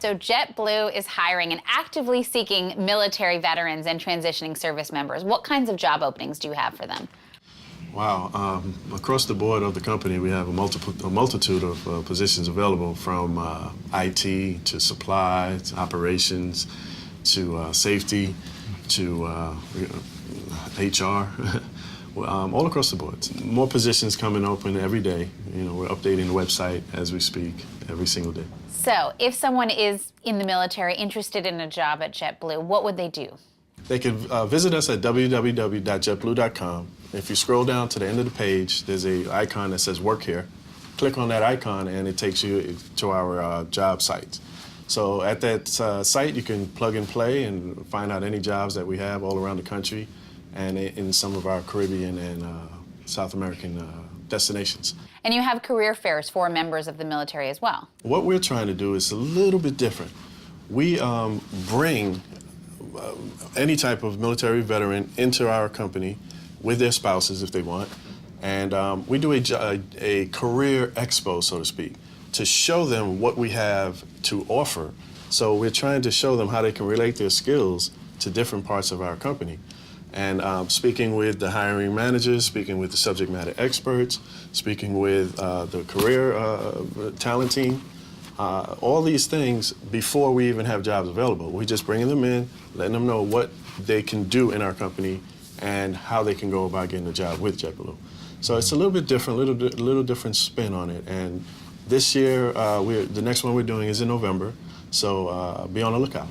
So JetBlue is hiring and actively seeking military veterans and transitioning service members. What kinds of job openings do you have for them? Wow, across the board of the company, we have a multitude of positions available, from IT to supply to operations to safety to HR, all across the board. More positions coming open every day. You know, we're updating the website as we speak every single day. So if someone is in the military interested in a job at JetBlue, what would they do? They can visit us at www.jetblue.com. If you scroll down to the end of the page, there's an icon that says Work Here. Click on that icon and it takes you to our job site. So at that site, you can plug and play and find out any jobs that we have all around the country and in some of our Caribbean and South American destinations. And you have career fairs for members of the military as well. What we're trying to do is a little bit different. We bring any type of military veteran into our company with their spouses if they want, and we do a career expo, so to speak, to show them what we have to offer. So we're trying to show them how they can relate their skills to different parts of our company. And speaking with the hiring managers, speaking with the subject matter experts, speaking with the career talent team, all these things before we even have jobs available. We're just bringing them in, letting them know what they can do in our company and how they can go about getting a job with JetBlue. So it's a little bit different, little different spin on it. And this year, the next one we're doing is in November, so be on the lookout.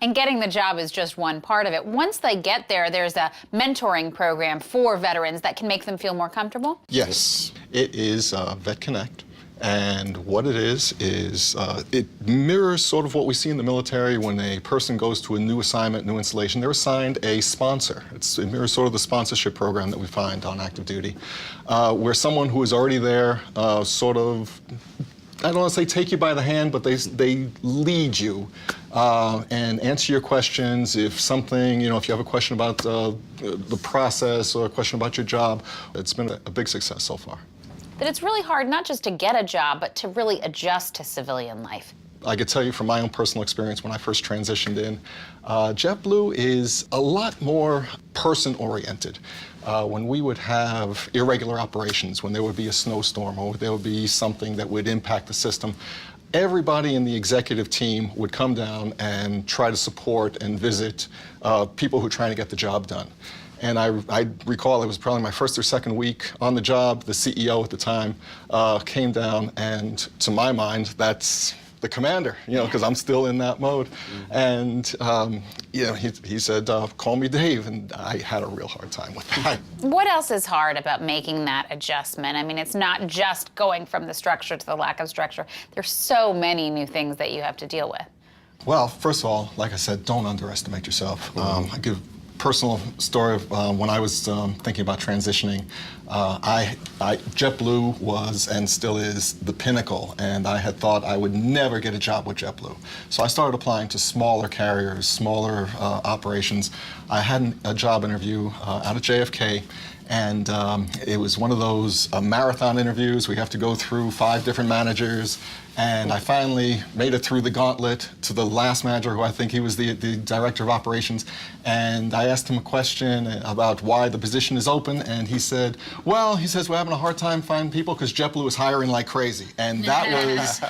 And getting the job is just one part of it. Once they get there, there's a mentoring program for veterans that can make them feel more comfortable? Yes, it is Vet Connect. And what it is it mirrors sort of what we see in the military when a person goes to a new assignment, new installation. They're assigned a sponsor. It mirrors sort of the sponsorship program that we find on active duty, where someone who is already there sort of, I don't want to say take you by the hand, but they lead you and answer your questions. If something, if you have a question about the process or a question about your job, it's been a big success so far. That it's really hard not just to get a job, but to really adjust to civilian life. I could tell you from my own personal experience when I first transitioned in, JetBlue is a lot more person-oriented. When we would have irregular operations, when there would be a snowstorm or there would be something that would impact the system, everybody in the executive team would come down and try to support and visit people who are trying to get the job done. And I recall it was probably my first or second week on the job. The CEO at the time came down, and to my mind, that's the commander, because I'm still in that mode. Mm-hmm. And he said, "Call me Dave," and I had a real hard time with that. What else is hard about making that adjustment? I mean, it's not just going from the structure to the lack of structure. There's so many new things that you have to deal with. Well, first of all, like I said, don't underestimate yourself. I give personal story of when I was thinking about transitioning. JetBlue was and still is the pinnacle, and I had thought I would never get a job with JetBlue. So I started applying to smaller carriers, smaller operations. I had a job interview out of JFK, and it was one of those marathon interviews. We have to go through 5 different managers, and I finally made it through the gauntlet to the last manager, who I think he was the director of operations, and I asked him a question about why the position is open, and he said, well, he says, we're having a hard time finding people because JetBlue is hiring like crazy. And that was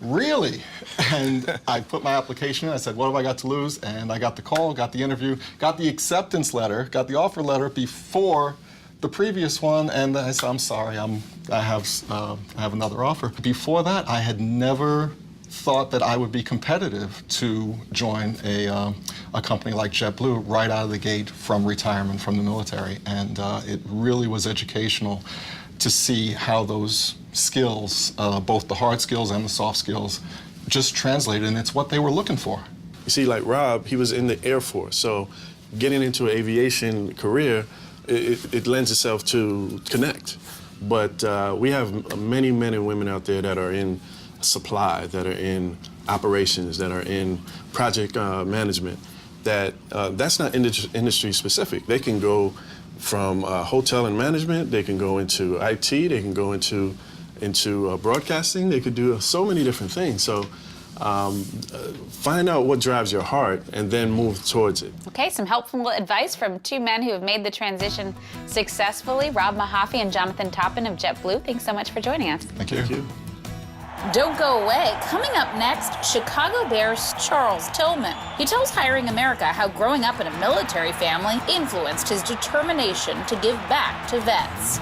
really, and I put my application in, I said, what have I got to lose? And I got the call, got the interview, got the acceptance letter, got the offer letter before the previous one, and I said, I'm sorry, I have another offer. Before that, I had never thought that I would be competitive to join a company like JetBlue right out of the gate from retirement from the military, and it really was educational to see how those skills, both the hard skills and the soft skills, just translated, and it's what they were looking for. You see, like Rob, he was in the Air Force, so getting into an aviation career, it lends itself to connect. But we have many men and women out there that are in supply, that are in operations, that are in project management, that's not industry specific. They can go from hotel and management, they can go into IT, they can go into broadcasting, they could do so many different things. So Find out what drives your heart and then move towards it. Okay, some helpful advice from two men who have made the transition successfully, Rob Mahaffy and Jonathan Toppon of JetBlue. Thanks so much for joining us. Thank you. Thank you. Don't go away. Coming up next, Chicago Bears Charles Tillman. He tells Hiring America how growing up in a military family influenced his determination to give back to vets.